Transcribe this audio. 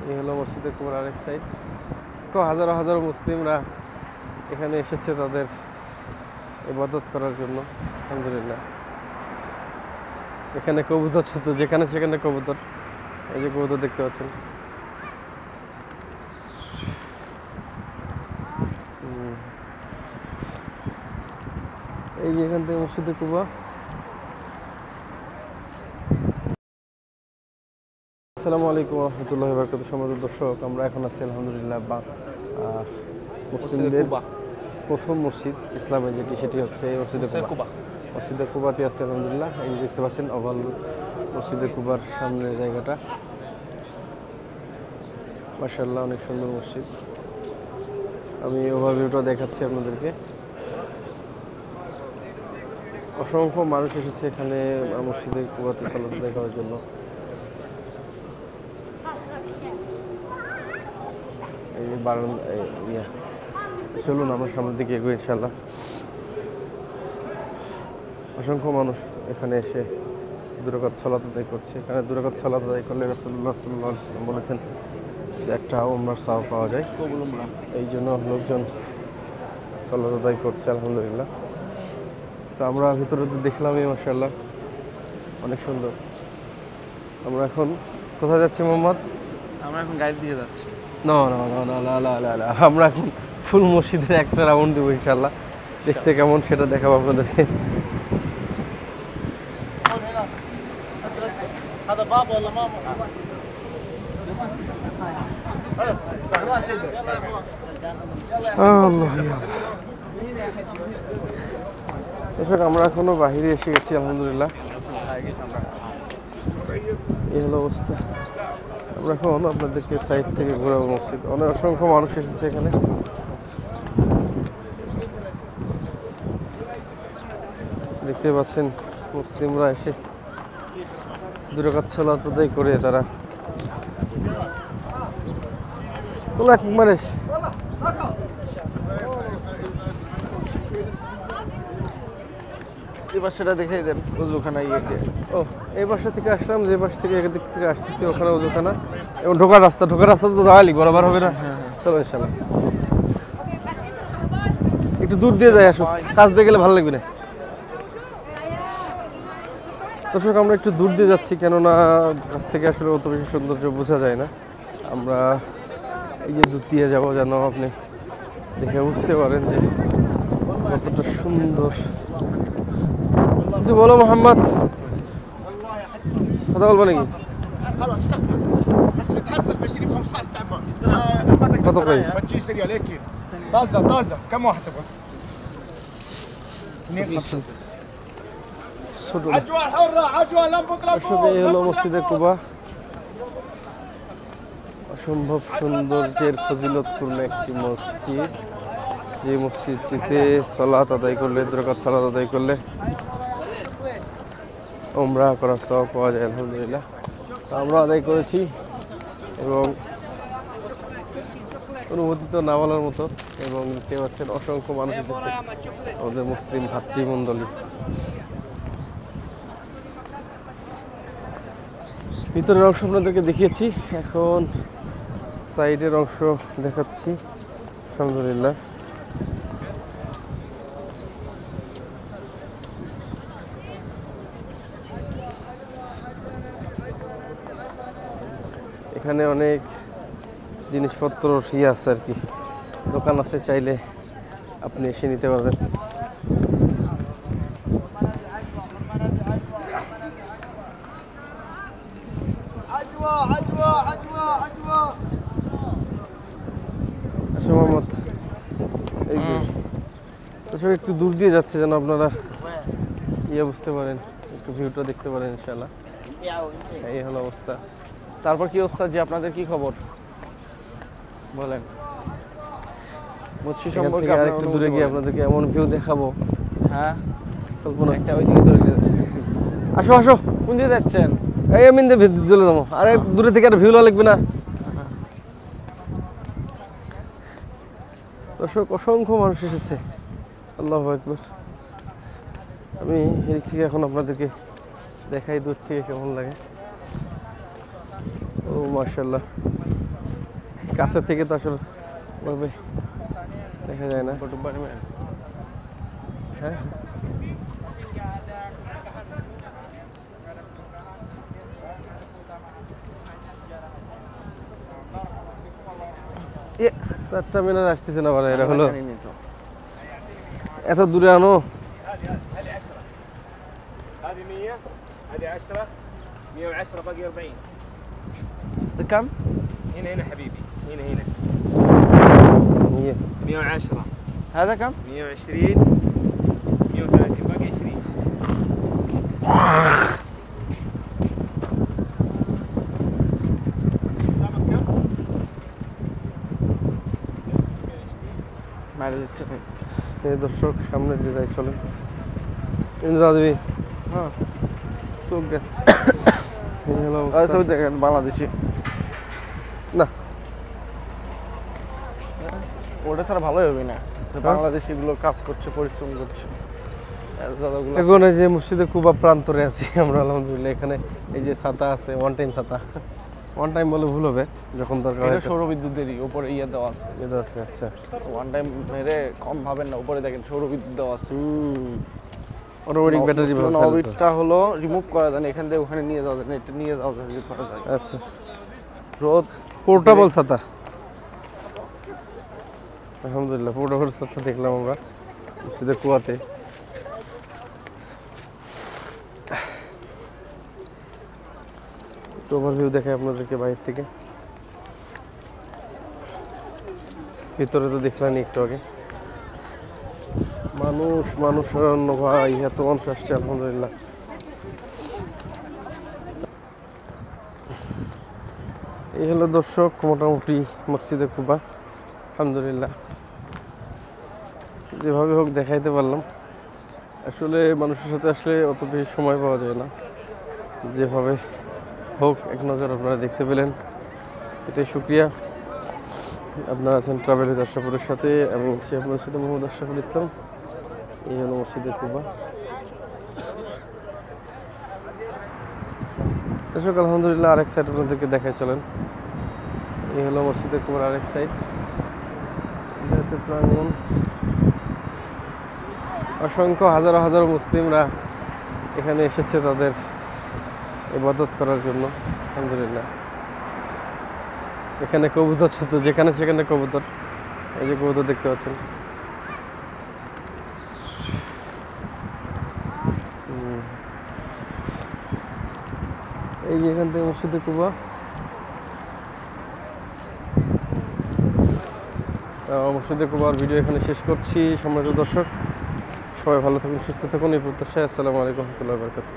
এই হলো মসজিদে কুবার আরেক সাইড। তো হাজারো হাজারো মুসলিমরা এখানে এসেছে তাদের ইবাদত করার জন্য। আলহামদুলিল্লাহ। এখানে কবুতর ছোট, যেখানে সেখানে কবুতর। এই যে কবুতর দেখতে পাচ্ছেন। এই যে এখান থেকে মসজিদে কুবা। আসসালামু আলাইকুম ওয়া রাহমাতুল্লাহি ওয়া বারাকাতুহু। সম্মানিত দর্শক, আমরা এখন আছি আলহামদুলিল্লাহ মুসলিমদের প্রথম মসজিদ ইসলামে সেটি হচ্ছে এই মসজিদে কুবা। মসজিদে কুবাতে আছে আলহামদুলিল্লাহ। এই যে দেখতে পাচ্ছেন ওভাল মসজিদে কুবার সামনে জায়গাটা। মাশাআল্লাহ, অনেক সুন্দর মসজিদ। আমি ওভারভিউটা দেখাচ্ছি আপনাদেরকে। অসংখ্য মানুষ এসেছে এখানে মসজিদে কুবাতে সালাত আদায় করার জন্য। এই চলুন আমরা সামনের দিকে এগোই ইনশাআল্লাহ। অসংখ্য মানুষ এখানে এসে 2 রাকাত সালাত আদায় করছে। এখানে 2 রাকাত সালাত আদায় করলে রাসূলুল্লাহ সাল্লাল্লাহু আলাইহি ওয়াসাল্লাম বলেছেন যে একটা উমরার সওয়াব পাওয়া যায়। এই জন্য লোকজন সালাত আদায় করছে আলহামদুলিল্লাহ। তো আমরা ভিতরে দেখলামই মাশাআল্লাহ, অনেক সুন্দর। আমরা এখন কোথায় যাচ্ছি মোহাম্মদ? আমরা এখন গাড়ির দিকে যাচ্ছি। না না না না না না না না, আমরা এখন ফুল মসজিদের একটা রাউন্ড দেবো ইনশাআল্লাহ। দেখতে কেমন সেটা দেখাবো আপনাদেরকে। আমরা এখনো বাহিরে এসে গেছি আলহামদুলিল্লাহ। এই হলো অবস্থা। আমরা এখন আপনাদেরকে সাইড থেকে ঘোরাবো মসজিদ। অসংখ্য মানুষ এসেছে এখানে। দেখতে পাচ্ছেন মুসলিমরা এসে 2 রাকাত সালাত আদায় করে তারা এই পাশটা দেখাই দেন, ওজুখানা ইয়েকে। ও, এই পাশা থেকে আসলাম, যে পাশ থেকে এদিক থেকে আসতেছি ওখানে ওজুখানা এবং ঢোকার রাস্তা তো যাওয়া বরাবর হবে না। চলো ইনশাআল্লাহ একটু দূর দিয়ে যাই, আসো। কাছ দিয়ে গেলে ভালো লাগবে না। দর্শক, আমরা একটু দূর দিয়ে যাচ্ছি, কেননা কাছ থেকে আসলে অত বেশি সৌন্দর্য বোঝা যায় না। আমরা এই যে দূর দিয়ে যাবো, যেন আপনি দেখে বুঝতে পারেন যে কতটা সুন্দর। কিছু বলো মোহাম্মদ, কথা বলবো নাকি? কত করে? এই হলো মসজিদে কুবা। অসম্ভব সৌন্দর্যের ফজিলতপূর্ণ একটি মসজিদ, যে মসজিদটিতে সালাত আদায় করলে 2 রাকাত সালাত আদায় করলে উমরা করার সওয়াব পাওয়া যায় আলহামদুলিল্লাহ। তো আমরা আদায় করেছি এবং অনুভূতি তো না বলার মতো। এবং দেখতে পাচ্ছেন অসংখ্য মানুষ এসেছে, আমাদের মুসলিম ভাতৃমণ্ডলী। ভিতরের অংশ আপনাদেরকে দেখিয়েছি, এখন সাইডের অংশ দেখাচ্ছি আলহামদুলিল্লাহ। এখানে অনেক জিনিসপত্র আছে আর কি, দোকান আছে, চাইলে আপনি এসে নিতে পারবেন। মোহাম্মদ, একটু দূর দিয়ে যাচ্ছে যেন আপনারা বুঝতে পারেন, একটু ভিউটা দেখতে পারেন ইনশাআল্লাহ। এই হলো অবস্থা। তারপর কি অবস্থা, যে আপনাদের কি খবর বলেন? মসজিদ সম্পর্কে আরেকটু দূরে গিয়ে আপনাদেরকে এমন ভিউ দেখাবো। হ্যাঁ, কল্পনা একটা ওইদিকে দূরে যাচ্ছে। আসো আসো। কোন দিকে যাচ্ছেন? এই আমি চলে যাবো। আরে দূরে থেকে আর ভিউ লাগবে না। দর্শক, অসংখ্য মানুষ এসেছে। আল্লাহু আকবার। আমি এদিক থেকে এখন আপনাদেরকে দেখাই দূর থেকে কেমন লাগে। ও মাশাআল্লাহ, কাছে থেকে তো আসলে ওভাবে দেখা যায় না। फोटो बारे में হ্যাঁ এ 4টা মিনার আসতেছে না বলে এটা হলো नहीं तो এত দূরে আনো। هذه 100 هذه 10 110 باقي 40 كم هنا هنا حبيبي هنا ইয়ে 110 هذا كم 120 130 باقي 20 मारे যাচ্ছে ভাই এই দর্শক সামনে দিয়ে যাই চলেন ইন্দ্রাদেবী হ্যাঁ চোখ দেখ এই হলো আর অবস্থা। সব দেখেন বাংলাদেশি না ওটা ছাড়া ভালোই হবে না বাংলাদেশি গুলো কাজ করছে পরিশ্রম করছে আর দাদাগুলো এখন এই যে মসজিদে কুবা প্রান্তরে আছি আমরা আলহামদুলিল্লাহ। এখানে এই যে ছাতা আছে ওয়ান টাইম ছাতা, ওয়ান টাইম বলে ভুল হবে, যখন দরকার এটা হয় সৌরবিদ্যুতেরই উপরে ইয়ে দেওয়া আছে এটা আছে। আচ্ছা ওয়ান টাইম মেরে কম ভাবেন না, উপরে দেখেন সৌরবিদ্যুৎ দেওয়া আছে। অটোমেটিক ব্যাটারি নবিটটা হলো রিমুভ করা যায় না, এখান থেকে ওখানে নিয়ে যাওয়া যায় না, এটা নিয়ে যাওয়া যায় রিমুভ করা যায়। আচ্ছা রোদ পোর্টেবল ছাতা, আলহামদুলিল্লাহ পোর্টেবল ছাতা দেখলাম আমরা মসজিদের কুয়াতে। একটু ওভারভিউ দেখাই আপনাদেরকে বাইরে থেকে, ভিতরে তো দেখলাম একটু আগে। মানুষ মানুষের অন্য ভাই, এত মানুষ আসছে আলহামদুলিল্লাহ। এই হলো দর্শক মোটামুটি মসজিদে কুবা, আলহামদুলিল্লাহ যেভাবে হোক দেখাইতে পারলাম। আসলে মানুষের সাথে আসলে অত বেশি সময় পাওয়া যায় না, যেভাবে হোক এক নজর আপনারা দেখতে পেলেন, এটাই শুক্রিয়া। আপনারা আছেন ট্রাভেল উইথ আশরাফুলের সাথে, আমি আছি আপনার সাথে মোহাম্মদ আশরাফুল ইসলাম। এই হলো মসজিদে কুবা দর্শক, আলহামদুলিল্লাহ। আরেক সাইড আপনাদেরকে দেখাই চলেন। এই হলো মসজিদে কুবার আরেক সাইড, এটা হচ্ছে প্রাঙ্গণ। অসংখ্য হাজারো হাজারো মুসলিমরা এখানে এসেছে তাদের ইবাদত করার জন্য, আলহামদুলিল্লাহ। এখানে কবুতর ছোট, যেখানে সেখানে কবুতর, এই যে কবুতর দেখতে পাচ্ছেন। এই যে এখান থেকে মসজিদে কুবা। মসজিদে কুবার ভিডিও এখানে শেষ করছি। সম্মানিত দর্শক, সবাই ভালো থাকুন, সুস্থ থাকুন, এই প্রত্যাশায়। আসসালামু আলাইকুম ওয়া রাহমাতুল্লাহি ওয়া বারাকাতুহু।